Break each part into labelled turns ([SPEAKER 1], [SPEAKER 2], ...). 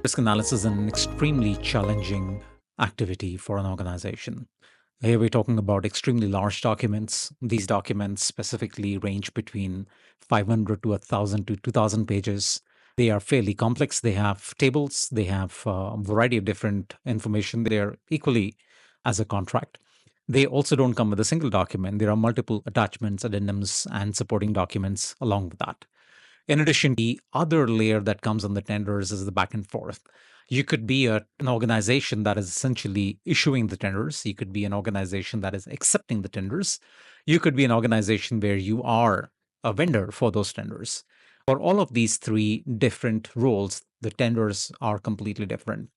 [SPEAKER 1] Risk analysis is an extremely challenging activity for an organization. Here we're talking about extremely large documents. These documents specifically range between 500 to 1,000 to 2,000 pages. They are fairly complex. They have tables, they have a variety of different information. They are equally as a contract. They also don't come with a single document. There are multiple attachments, addendums, and supporting documents along with that. In addition, the other layer that comes on the tenders is the back and forth. You could be an organization that is essentially issuing the tenders. You could be an organization that is accepting the tenders. You could be an organization where you are a vendor for those tenders. For all of these three different roles, the tenders are completely different.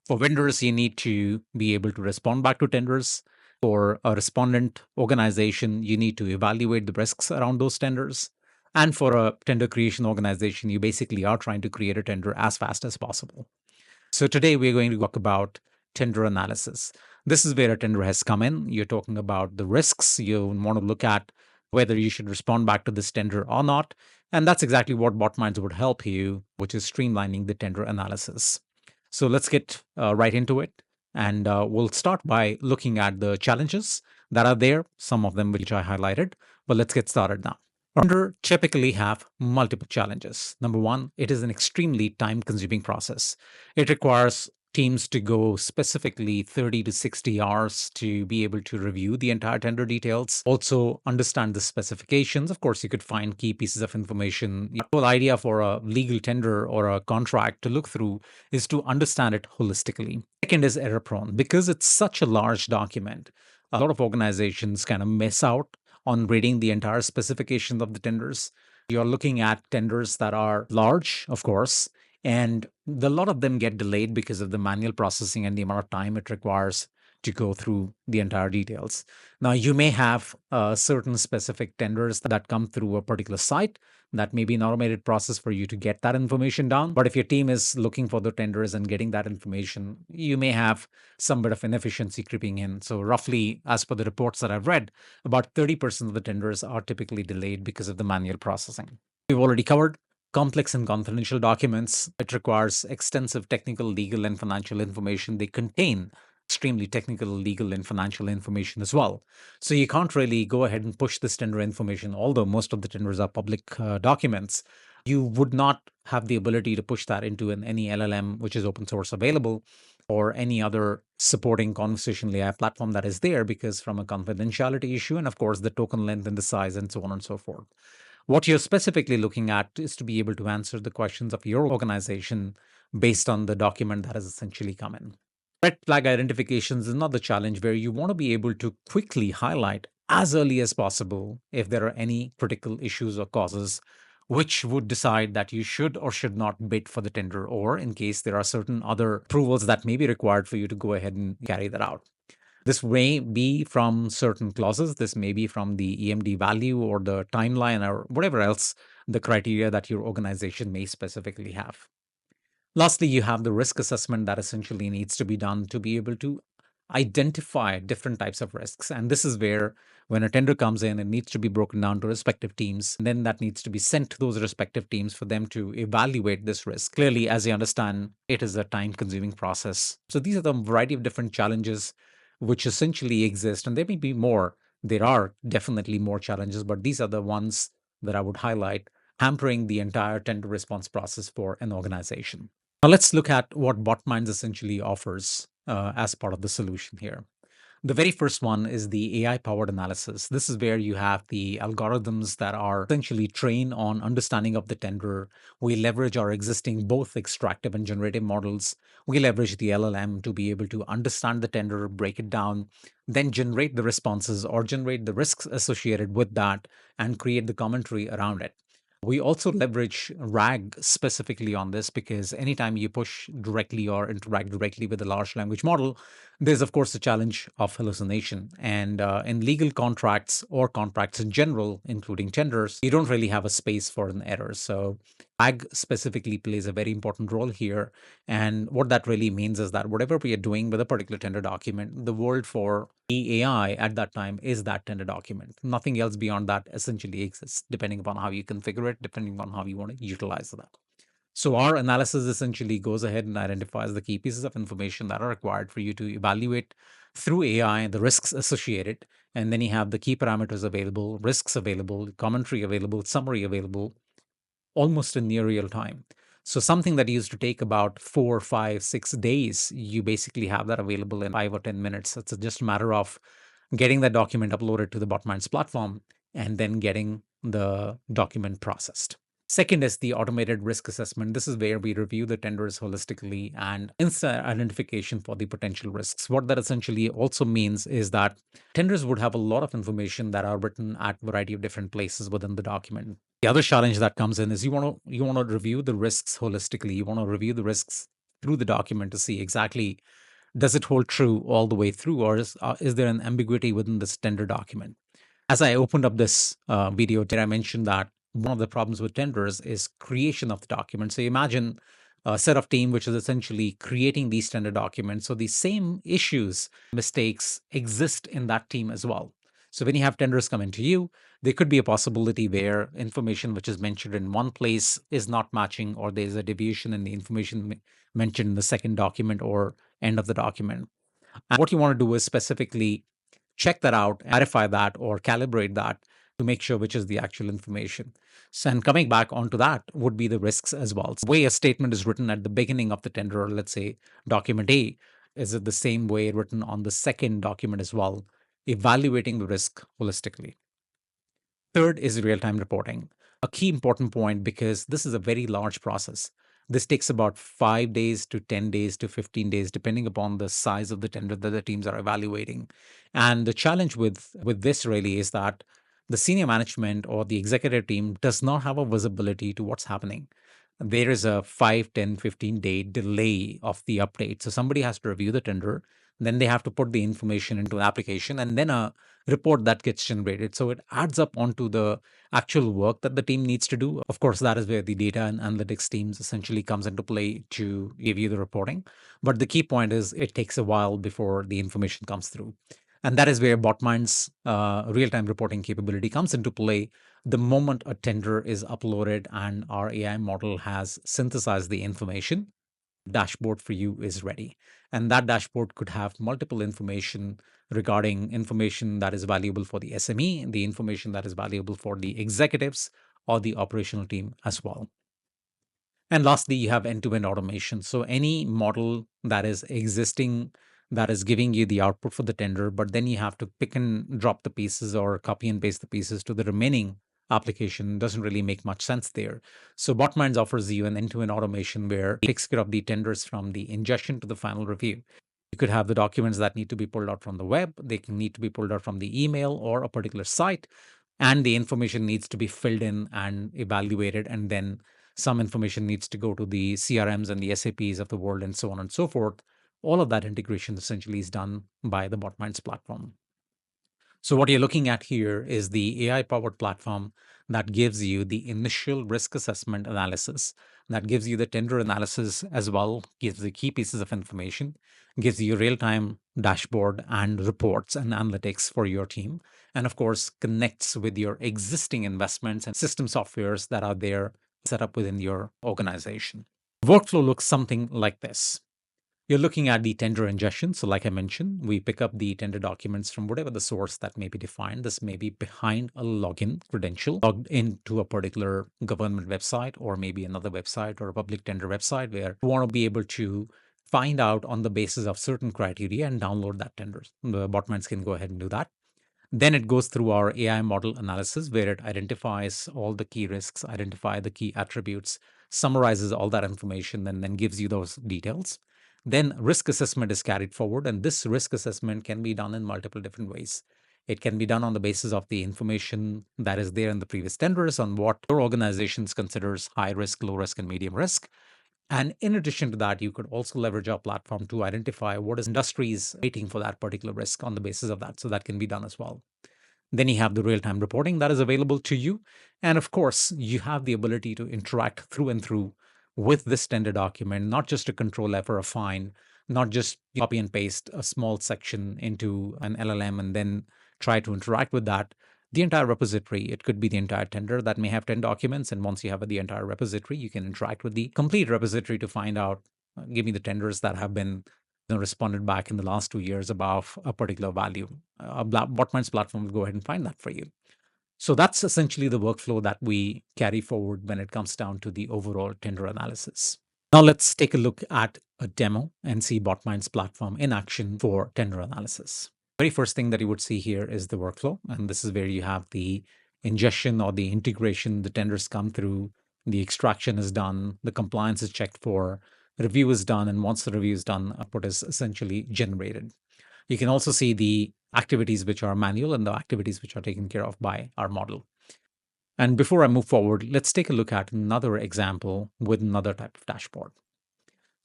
[SPEAKER 1] For vendors, you need to be able to respond back to tenders. For a respondent organization, you need to evaluate the risks around those tenders. And for a tender creation organization, you basically are trying to create a tender as fast as possible. So today we're going to talk about tender analysis. This is where a tender has come in. You're talking about the risks. You want to look at whether you should respond back to this tender or not. And that's exactly what Botminds would help you, which is streamlining the tender analysis. So let's get right into it. And we'll start by looking at the challenges that are there, some of them which I highlighted. But let's get started now. Tender typically have multiple challenges. Number one, it is an extremely time consuming process. It requires teams to go specifically 30 to 60 hours to be able to review the entire tender details, also understand the specifications. Of course, you could find key pieces of information. The whole idea for a legal tender or a contract to look through is to understand it holistically. Second is error prone. Because it's such a large document, a lot of organizations kind of miss out on reading the entire specifications of the tenders. You're looking at tenders that are large, of course, and a lot of them get delayed because of the manual processing and the amount of time it requires to go through the entire details. Now, you may have certain specific tenders that come through a particular site. That may be an automated process for you to get that information down. But if your team is looking for the tenders and getting that information, you may have some bit of inefficiency creeping in. So, roughly, as per the reports that I've read, about 30% of the tenders are typically delayed because of the manual processing. We've already covered complex and confidential documents. It requires extensive technical, legal, and financial information. They contain extremely technical, legal, and financial information as well. So you can't really go ahead and push this tender information, although most of the tenders are public documents. You would not have the ability to push that into any LLM, which is open source available, or any other supporting conversational AI platform that is there, because from a confidentiality issue, and of course, the token length and the size, and so on and so forth. What you're specifically looking at is to be able to answer the questions of your organization based on the document that has essentially come in. Red flag identifications is another challenge where you want to be able to quickly highlight as early as possible if there are any critical issues or causes which would decide that you should or should not bid for the tender, or in case there are certain other approvals that may be required for you to go ahead and carry that out. This may be from certain clauses. This may be from the EMD value or the timeline or whatever else the criteria that your organization may specifically have. Lastly, you have the risk assessment that essentially needs to be done to be able to identify different types of risks. And this is where, when a tender comes in, it needs to be broken down to respective teams. And then that needs to be sent to those respective teams for them to evaluate this risk. Clearly, as you understand, it is a time consuming process. So these are the variety of different challenges which essentially exist. And there may be more. There are definitely more challenges, but these are the ones that I would highlight hampering the entire tender response process for an organization. Now let's look at what Botminds essentially offers as part of the solution here. The very first one is the AI powered analysis. This is where you have the algorithms that are essentially trained on understanding of the tender. We leverage our existing both extractive and generative models. We leverage the LLM to be able to understand the tender, break it down, then generate the responses or generate the risks associated with that and create the commentary around it. We also leverage RAG specifically on this because anytime you push directly or interact directly with a large language model, there's of course a challenge of hallucination. And in legal contracts or contracts in general, including tenders, you don't really have a space for an error. So RAG specifically plays a very important role here. And what that really means is that whatever we are doing with a particular tender document, the world for AI at that time is that tender document. Nothing else beyond that essentially exists, depending upon how you configure it, depending on how you want to utilize that. So our analysis essentially goes ahead and identifies the key pieces of information that are required for you to evaluate through AI the risks associated. And then you have the key parameters available, risks available, commentary available, summary available, almost in near real time. So something that used to take about 4, 5, 6 days, you basically have that available in 5 or 10 minutes. It's just a matter of getting that document uploaded to the Botminds platform and then getting the document processed. Second is the automated risk assessment. This is where we review the tenders holistically and instant identification for the potential risks. What that essentially also means is that tenders would have a lot of information that are written at a variety of different places within the document. The other challenge that comes in is you want to review the risks holistically. You want to review the risks through the document to see exactly does it hold true all the way through, or is there an ambiguity within this tender document? As I opened up this video, I mentioned that one of the problems with tenders is creation of the document. So imagine a set of team which is essentially creating these tender documents. So the same issues, mistakes exist in that team as well. So when you have tenders come into you, there could be a possibility where information which is mentioned in one place is not matching, or there's a deviation in the information mentioned in the second document or end of the document. And what you want to do is specifically check that out, verify that, or calibrate that to make sure which is the actual information. So, and coming back onto that would be the risks as well. So the way a statement is written at the beginning of the tender, or let's say document A, is it the same way written on the second document as well, evaluating the risk holistically. Third is real time reporting, a key important point because this is a very large process. This takes about 5 days to 10 days to 15 days, depending upon the size of the tender that the teams are evaluating. And the challenge with this really is that the senior management or the executive team does not have a visibility to what's happening. There is a 5, 10, 15-day delay of the update. So somebody has to review the tender, then they have to put the information into an application, and then a report that gets generated. So it adds up onto the actual work that the team needs to do. Of course, that is where the data and analytics teams essentially comes into play to give you the reporting. But the key point is it takes a while before the information comes through. And that is where Botmind's real-time reporting capability comes into play. The moment a tender is uploaded and our AI model has synthesized the information, dashboard for you is ready. And that dashboard could have multiple information regarding information that is valuable for the SME, the information that is valuable for the executives or the operational team as well. And lastly, you have end-to-end automation. So any model that is existing that is giving you the output for the tender, but then you have to pick and drop the pieces or copy and paste the pieces to the remaining application doesn't really make much sense there. So Botminds offers you an end-to-end automation where it takes care of the tenders from the ingestion to the final review. You could have the documents that need to be pulled out from the web. They can need to be pulled out from the email or a particular site, and the information needs to be filled in and evaluated, and then some information needs to go to the CRMs and the SAPs of the world, and so on and so forth. All of that integration essentially is done by the Botminds platform. So what you're looking at here is the AI-powered platform that gives you the initial risk assessment analysis, that gives you the tender analysis as well, gives the key pieces of information, gives you real-time dashboard and reports and analytics for your team, and of course, connects with your existing investments and system softwares that are there set up within your organization. Workflow looks something like this. You're looking at the tender ingestion. So, like I mentioned, we pick up the tender documents from whatever the source that may be defined. This may be behind a login credential, logged into a particular government website, or maybe another website or a public tender website where you want to be able to find out on the basis of certain criteria and download that tender. The botmans can go ahead and do that. Then it goes through our AI model analysis where it identifies all the key risks, identify the key attributes, summarizes all that information, and then gives you those details. Then risk assessment is carried forward, and this risk assessment can be done in multiple different ways. It can be done on the basis of the information that is there in the previous tenders on what your organization considers high risk, low risk, and medium risk. And in addition to that, you could also leverage our platform to identify what is industries rating for that particular risk on the basis of that. So that can be done as well. Then you have the real time reporting that is available to you. And of course, you have the ability to interact through and through with this tender document, not just to control F or a fine, not just copy and paste a small section into an LLM and then try to interact with that. The entire repository, it could be the entire tender that may have 10 documents. And once you have the entire repository, you can interact with the complete repository to find out, give me the tenders that have been responded back in the last 2 years above a particular value. Botminds platform will go ahead and find that for you. So that's essentially the workflow that we carry forward when it comes down to the overall tender analysis. Now let's take a look at a demo and see Botminds platform in action for tender analysis. Very first thing that you would see here is the workflow, and this is where you have the ingestion or the integration. The tenders come through, the extraction is done, the compliance is checked for, review is done, and once the review is done, output is essentially generated. You can also see the activities which are manual and the activities which are taken care of by our model. And before I move forward, let's take a look at another example with another type of dashboard.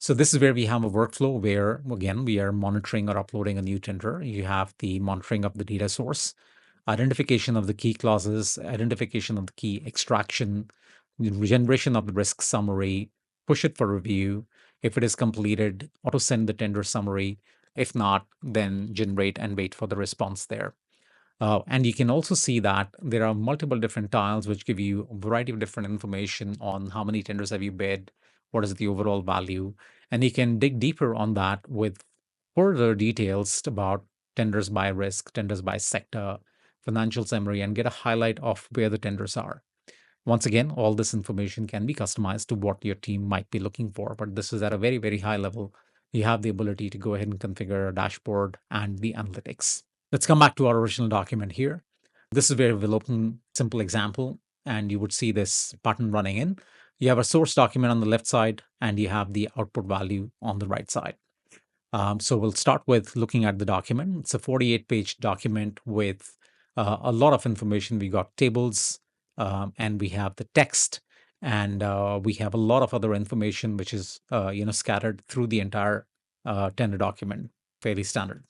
[SPEAKER 1] So this is where we have a workflow where, again, we are monitoring or uploading a new tender. You have the monitoring of the data source, identification of the key clauses, identification of the key extraction, generation of the risk summary, push it for review. If it is completed, auto send the tender summary. If not, then generate and wait for the response there. And you can also see that there are multiple different tiles which give you a variety of different information on how many tenders have you bid, what is the overall value, and you can dig deeper on that with further details about tenders by risk, tenders by sector, financial summary, and get a highlight of where the tenders are. Once again, all this information can be customized to what your team might be looking for, but this is at a very, very high level. You have the ability to go ahead and configure a dashboard and the analytics. Let's come back to our original document here. This is where we'll open a simple example, and you would see this button running in. You have a source document on the left side, and you have the output value on the right side. So we'll start with looking at the document. It's a 48-page document with a lot of information. We got tables, and we have the text, and we have a lot of other information which is scattered through the entire tender document, fairly standard.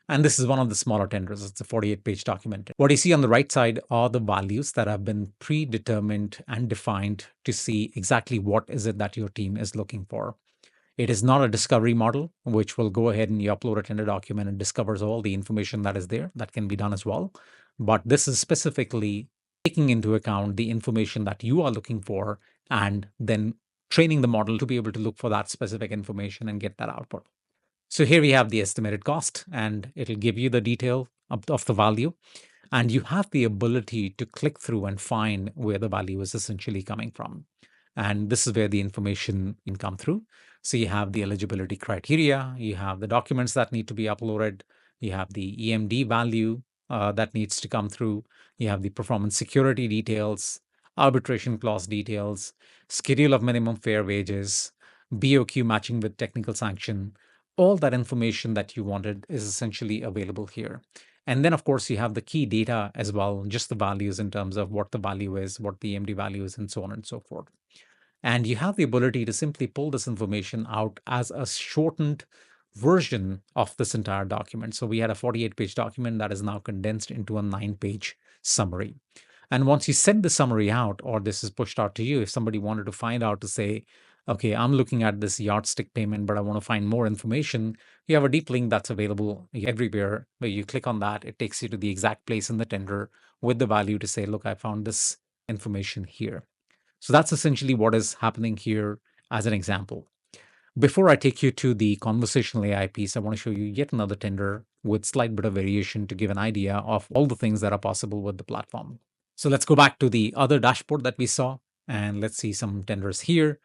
[SPEAKER 1] And this is one of the smaller tenders. It's a 48-page document. What you see on the right side are the values that have been predetermined and defined to see exactly what is it that your team is looking for. It is not a discovery model, which will go ahead and you upload a tender document and discovers all the information that is there. That can be done as well. But this is specifically taking into account the information that you are looking for and then training the model to be able to look for that specific information and get that output. So here we have the estimated cost, and it'll give you the detail of the value. And you have the ability to click through and find where the value is essentially coming from. And this is where the information can come through. So you have the eligibility criteria, you have the documents that need to be uploaded, you have the EMD value that needs to come through, you have the performance security details, arbitration clause details, schedule of minimum fair wages, BOQ matching with technical sanction. All that information that you wanted is essentially available here. And then, of course, you have the key data as well, just the values in terms of what the value is, what the EMD value is, and so on and so forth. And you have the ability to simply pull this information out as a shortened version of this entire document. So we had a 48-page document that is now condensed into a 9-page summary. And once you send the summary out, or this is pushed out to you, if somebody wanted to find out to say, okay, I'm looking at this yardstick payment, but I want to find more information, you have a deep link that's available everywhere where you click on that. It takes you to the exact place in the tender with the value to say, look, I found this information here. So that's essentially what is happening here as an example. Before I take you to the conversational AI piece, I want to show you yet another tender with slight bit of variation to give an idea of all the things that are possible with the platform. So let's go back to the other dashboard that we saw, and let's see some tenders here.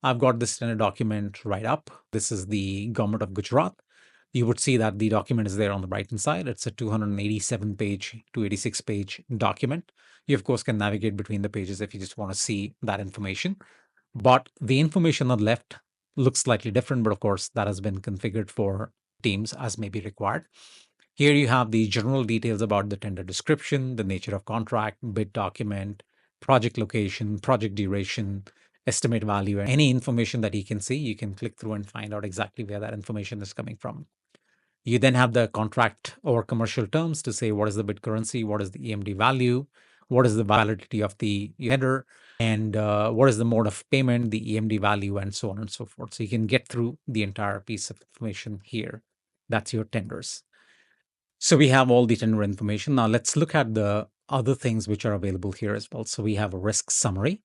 [SPEAKER 1] I've got this tender document right up. This is the government of Gujarat. You would see that the document is there on the right-hand side. It's a 287-page, 286-page document. You, of course, can navigate between the pages if you just want to see that information. But the information on the left looks slightly different, but of course, that has been configured for teams as may be required. Here you have the general details about the tender description, the nature of contract, bid document, project location, project duration, estimate value, and any information that you can see, you can click through and find out exactly where that information is coming from. You then have the contract or commercial terms to say what is the bid currency, what is the EMD value, what is the validity of the header, and what is the mode of payment, the EMD value, and so on and so forth. So you can get through the entire piece of information here. That's your tenders. So we have all the tender information. Now let's look at the other things which are available here as well. So we have a risk summary,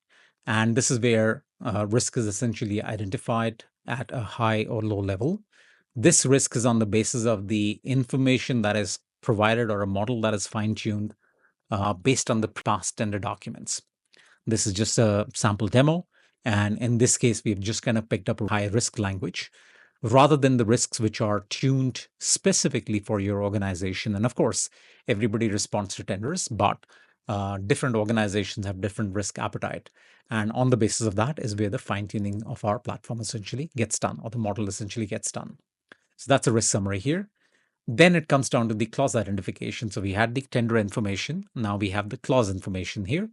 [SPEAKER 1] and this is where risk is essentially identified at a high or low level. This risk is on the basis of the information that is provided or a model that is fine-tuned based on the past tender documents. This is just a sample demo. And in this case, we've just kind of picked up a high risk language rather than the risks which are tuned specifically for your organization. And of course, everybody responds to tenders, but different organizations have different risk appetite. And on the basis of that is where the fine tuning of our platform essentially gets done, or the model essentially gets done. So that's a risk summary here. Then it comes down to the clause identification. So we had the tender information. Now we have the clause information here,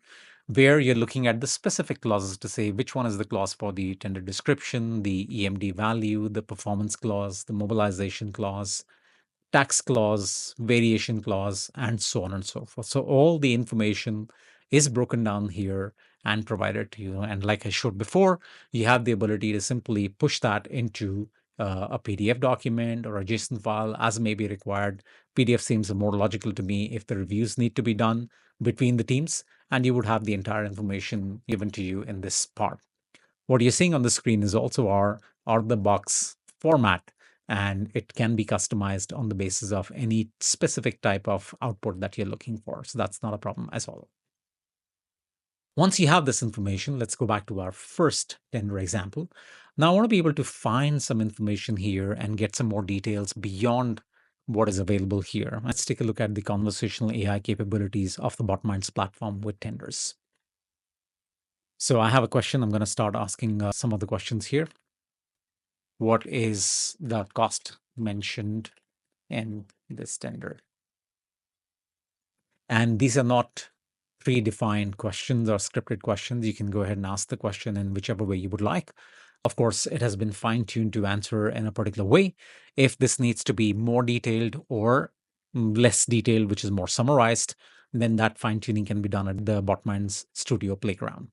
[SPEAKER 1] where you're looking at the specific clauses to say which one is the clause for the tender description, the EMD value, the performance clause, the mobilization clause, tax clause, variation clause, and so on and so forth. So all the information is broken down here and provided to you. And like I showed before, you have the ability to simply push that into a PDF document or a JSON file as may be required. PDF seems more logical to me if the reviews need to be done between the teams, and you would have the entire information given to you in this part. What you're seeing on the screen is also our out-of-the-box format, and it can be customized on the basis of any specific type of output that you're looking for. So that's not a problem as well. Once you have this information, let's go back to our first tender example. Now I want to be able to find some information here and get some more details beyond what is available here. Let's take a look at the conversational AI capabilities of the Botminds platform with tenders. So I have a question. I'm going to start asking some of the questions here. What is the cost mentioned in this tender? And these are not predefined questions or scripted questions. You can go ahead and ask the question in whichever way you would like. Of course, it has been fine-tuned to answer in a particular way. If this needs to be more detailed or less detailed, which is more summarized, then that fine-tuning can be done at the Botminds Studio Playground.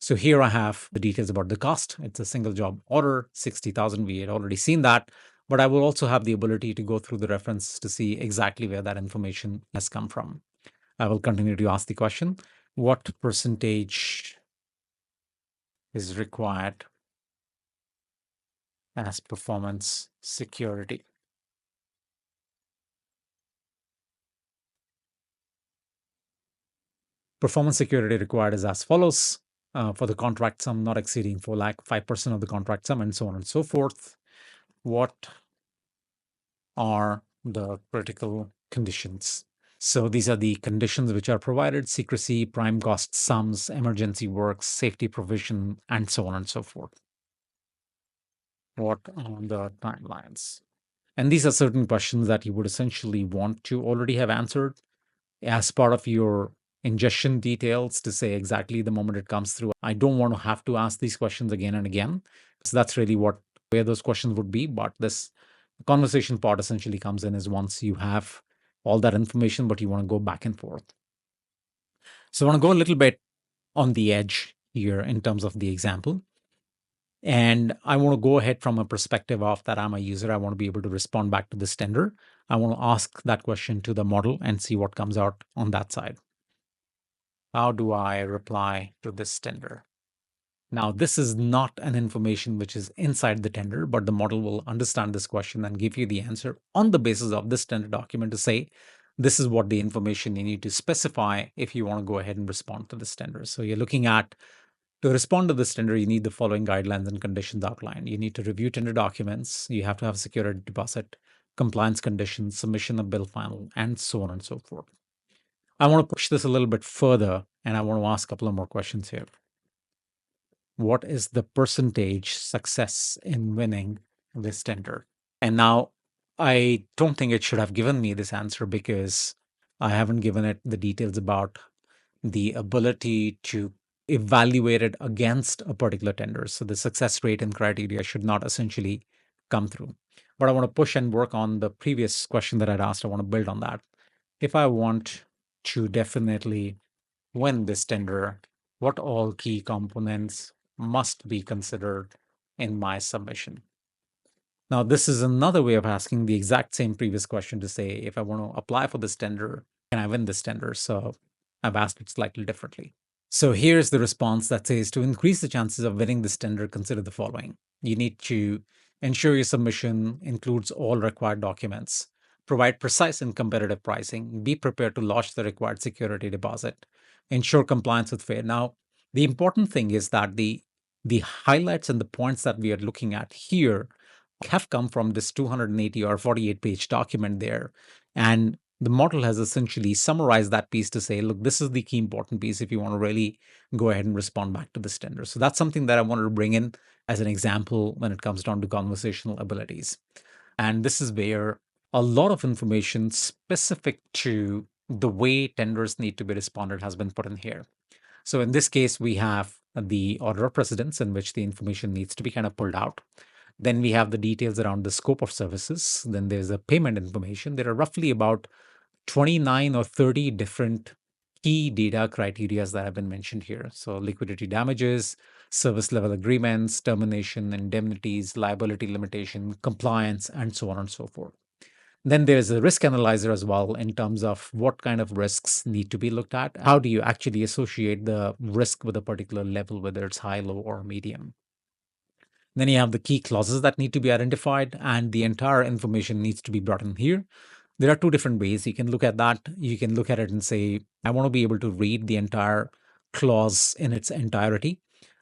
[SPEAKER 1] So here I have the details about the cost. It's a single job order, 60,000. We had already seen that, but I will also have the ability to go through the reference to see exactly where that information has come from. I will continue to ask the question, what percentage is required as performance security? Performance security required is as follows. For the contract sum not exceeding 4 lakh, 5% of the contract sum, and so on and so forth. What are the critical conditions? So these are the conditions which are provided: secrecy, prime cost sums, emergency works, safety provision, and so on and so forth. What are the timelines? And these are certain questions that you would essentially want to already have answered as part of your ingestion details to say exactly the moment it comes through. I don't want to have to ask these questions again and again. So that's really where those questions would be. But this conversation part essentially comes in is once you have all that information, but you want to go back and forth. So I want to go a little bit on the edge here in terms of the example. And I want to go ahead from a perspective of that I'm a user. I want to be able to respond back to this tender. I want to ask that question to the model and see what comes out on that side. How do I reply to this tender? Now, this is not an information which is inside the tender, but the model will understand this question and give you the answer on the basis of this tender document to say, this is what the information you need to specify if you want to go ahead and respond to this tender. So you're looking at, to respond to this tender, you need the following guidelines and conditions outlined. You need to review tender documents. You have to have security deposit, compliance conditions, submission of bill final, and so on and so forth. I want to push this a little bit further, and I want to ask a couple of more questions here. What is the percentage success in winning this tender? And now I don't think it should have given me this answer because I haven't given it the details about the ability to evaluate it against a particular tender. So the success rate and criteria should not essentially come through. But I want to push and work on the previous question that I'd asked. I want to build on that. If I want to definitely win this tender, what all key components must be considered in my submission? Now, this is another way of asking the exact same previous question to say, if I want to apply for this tender, can I win this tender? So I've asked it slightly differently. So here's the response that says to increase the chances of winning this tender, consider the following. You need to ensure your submission includes all required documents, provide precise and competitive pricing, be prepared to lodge the required security deposit, ensure compliance with fair. Now, the important thing is that the highlights and the points that we are looking at here have come from this 280 or 48-page document there. And the model has essentially summarized that piece to say, look, this is the key important piece if you want to really go ahead and respond back to this tender. So that's something that I wanted to bring in as an example when it comes down to conversational abilities. And this is where a lot of information specific to the way tenders need to be responded has been put in here. So in this case, we have the order of precedence in which the information needs to be kind of pulled out. Then we have the details around the scope of services. Then there's a payment information. There are roughly about 29 or 30 different key data criteria that have been mentioned here. So liquidity damages, service level agreements, termination, indemnities, liability limitation, compliance, and so on and so forth. Then there's a risk analyzer as well in terms of what kind of risks need to be looked at. How do you actually associate the risk with a particular level, whether it's high, low, or medium? Then you have the key clauses that need to be identified, and the entire information needs to be brought in here. There are two different ways you can look at that. You can look at it and say, I want to be able to read the entire clause in its entirety,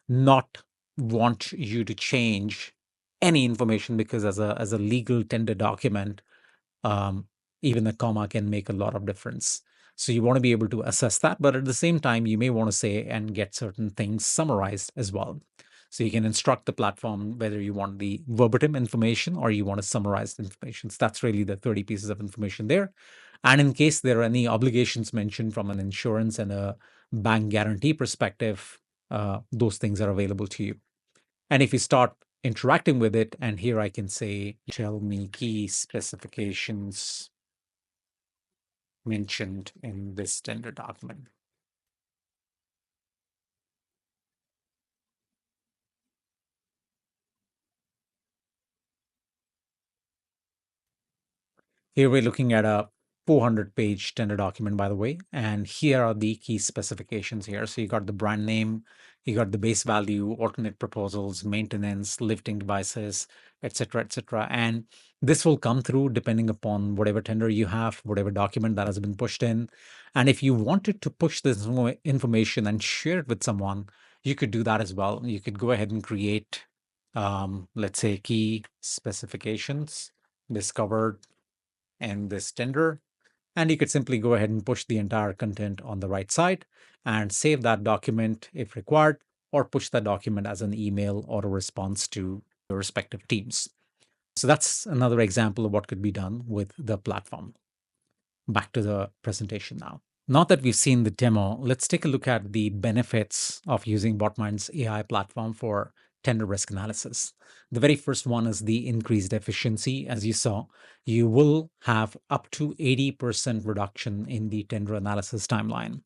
[SPEAKER 1] not want you to change any information because as a legal tender document, um, even a comma can make a lot of difference. So you want to be able to assess that, but at the same time, you may want to say and get certain things summarized as well. So you can instruct the platform whether you want the verbatim information or you want to summarize information. So that's really the 30 pieces of information there. And in case there are any obligations mentioned from an insurance and a bank guarantee perspective, those things are available to you. And if you start interacting with it, and here I can say, tell me key specifications mentioned in this tender document. Here we're looking at a 400-page tender document, by the way, and here are the key specifications here. So you got the brand name, you got the base value, alternate proposals, maintenance, lifting devices, etc., etc. And this will come through depending upon whatever tender you have, whatever document that has been pushed in. And if you wanted to push this information and share it with someone, you could do that as well. You could go ahead and create, let's say, key specifications discovered and this tender. And you could simply go ahead and push the entire content on the right side and save that document if required, or push that document as an email or a response to your respective teams. So that's another example of what could be done with the platform. Back to the presentation now. Now that we've seen the demo, let's take a look at the benefits of using Botminds AI platform for tender risk analysis. The very first one is the increased efficiency. As you saw, you will have up to 80% reduction in the tender analysis timeline.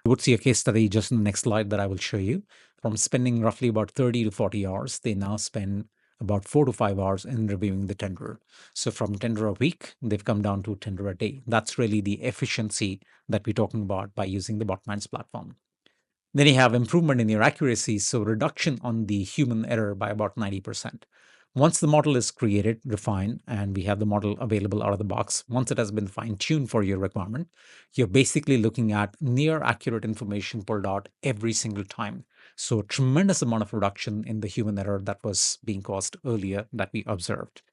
[SPEAKER 1] You would see a case study just in the next slide that I will show you. From spending roughly about 30 to 40 hours, they now spend about 4 to 5 hours in reviewing the tender. So from tender a week, they've come down to tender a day. That's really the efficiency that we're talking about by using the Botminds platform. Then you have improvement in your accuracy, so reduction on the human error by about 90%. Once the model is created, refined, and we have the model available out of the box, once it has been fine-tuned for your requirement, you're basically looking at near accurate information pulled out every single time. So tremendous amount of reduction in the human error that was being caused earlier that we observed.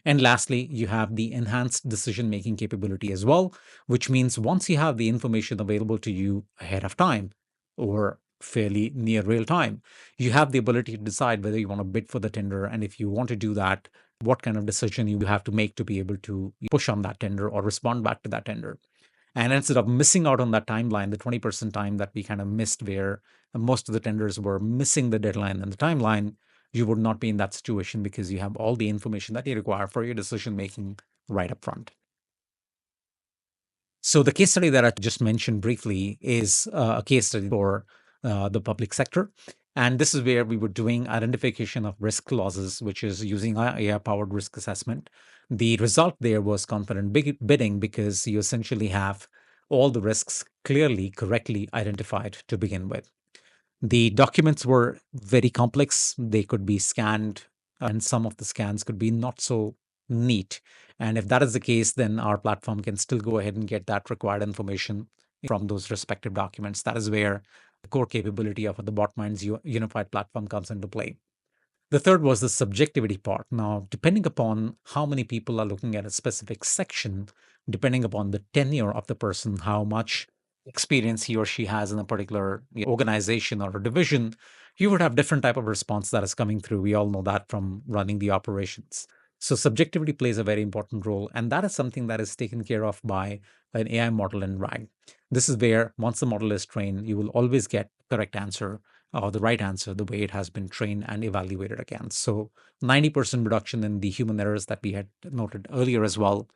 [SPEAKER 1] And lastly, you have the enhanced decision-making capability as well, which means once you have the information available to you ahead of time or fairly near real time, you have the ability to decide whether you want to bid for the tender. And if you want to do that, what kind of decision you have to make to be able to push on that tender or respond back to that tender. And instead of missing out on that timeline, the 20% time that we kind of missed where most of the tenders were missing the deadline and the timeline, you would not be in that situation because you have all the information that you require for your decision making right up front. So the case study that I just mentioned briefly is a case study for the public sector. And this is where we were doing identification of risk clauses, which is using AI-powered risk assessment. The result there was confident bidding because you essentially have all the risks clearly, correctly identified to begin with. The documents were very complex. They could be scanned, and some of the scans could be not so neat. And if that is the case, then our platform can still go ahead and get that required information from those respective documents. That is where the core capability of the Botminds unified platform comes into play. The third was the subjectivity part. Now, depending upon how many people are looking at a specific section, depending upon the tenure of the person, how much experience he or she has in a particular organization or a division, you would have different type of response that is coming through. We all know that from running the operations. So subjectivity plays a very important role, and that is something that is taken care of by an AI model in RAG. This is where once the model is trained, you will always get correct answer or the right answer the way it has been trained and evaluated against. So 90% reduction in the human errors that we had noted earlier as well,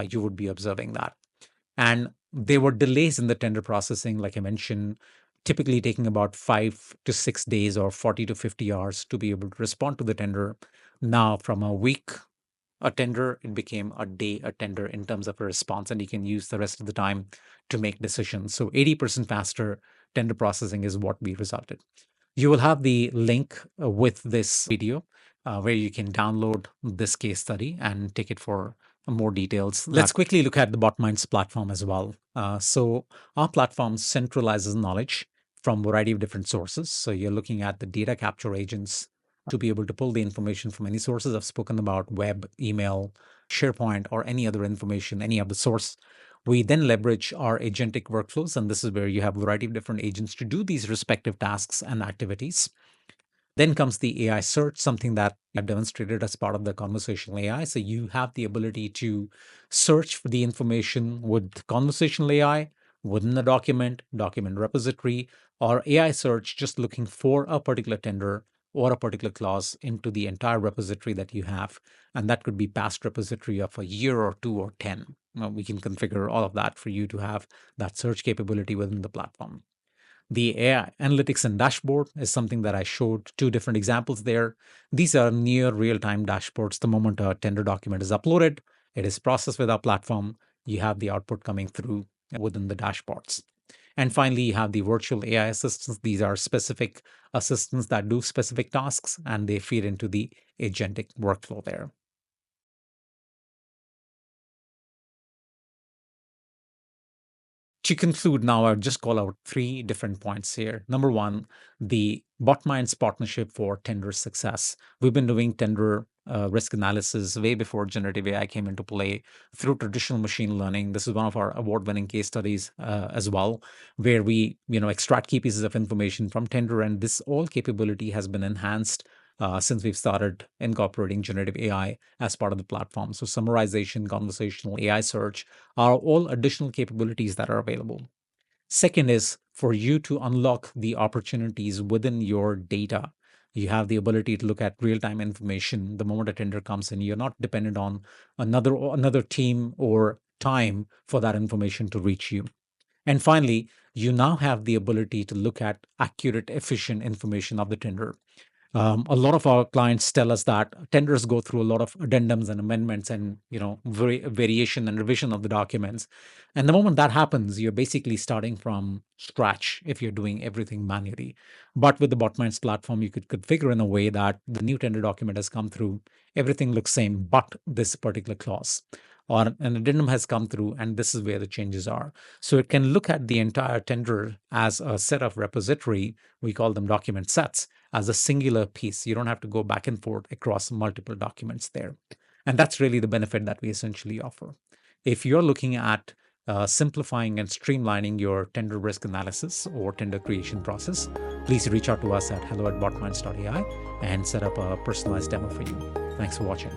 [SPEAKER 1] you would be observing that. And there were delays in the tender processing, like I mentioned, typically taking about 5 to 6 days or 40 to 50 hours to be able to respond to the tender. Now, from a week a tender, it became a day a tender in terms of a response, and you can use the rest of the time to make decisions. So 80% faster tender processing is what we resulted. You will have the link with this video where you can download this case study and take it for more details. Let's quickly look at the Botminds platform as well. So our platform centralizes knowledge from a variety of different sources. So you're looking at the data capture agents to be able to pull the information from any sources I've spoken about: web, email, SharePoint, or any other information, any other source. We then leverage our agentic workflows, and this is where you have a variety of different agents to do these respective tasks and activities. Then comes the AI search, something that I've demonstrated as part of the conversational AI. So you have the ability to search for the information with conversational AI within the document repository, or AI search just looking for a particular tender or a particular clause into the entire repository that you have. And that could be past repository of a year or two or 10. We can configure all of that for you to have that search capability within the platform. The AI analytics and dashboard is something that I showed two different examples there. These are near real-time dashboards. The moment a tender document is uploaded, it is processed with our platform. You have the output coming through within the dashboards. And finally, you have the virtual AI assistants. These are specific assistants that do specific tasks, and they feed into the agentic workflow there. To conclude now, I'll just call out three different points here. Number one, the Botminds partnership for tender success. We've been doing tender risk analysis way before generative AI came into play through traditional machine learning. This is one of our award-winning case studies as well, where we extract key pieces of information from tender, and this all capability has been enhanced since we've started incorporating generative AI as part of the platform. So summarization, conversational AI search are all additional capabilities that are available. Second is for you to unlock the opportunities within your data. You have the ability to look at real-time information. The moment a tender comes in, you're not dependent on another team or time for that information to reach you. And finally, you now have the ability to look at accurate, efficient information of the tender. A lot of our clients tell us that tenders go through a lot of addendums and amendments and variation and revision of the documents. And the moment that happens, you're basically starting from scratch if you're doing everything manually. But with the Botminds platform, you could configure in a way that the new tender document has come through, everything looks same, but this particular clause or an addendum has come through, and this is where the changes are. So it can look at the entire tender as a set of repository. We call them document sets, as a singular piece. You don't have to go back and forth across multiple documents there. And that's really the benefit that we essentially offer. If you're looking at simplifying and streamlining your tender risk analysis or tender creation process, please reach out to us at hello@botminds.ai and set up a personalized demo for you. Thanks for watching.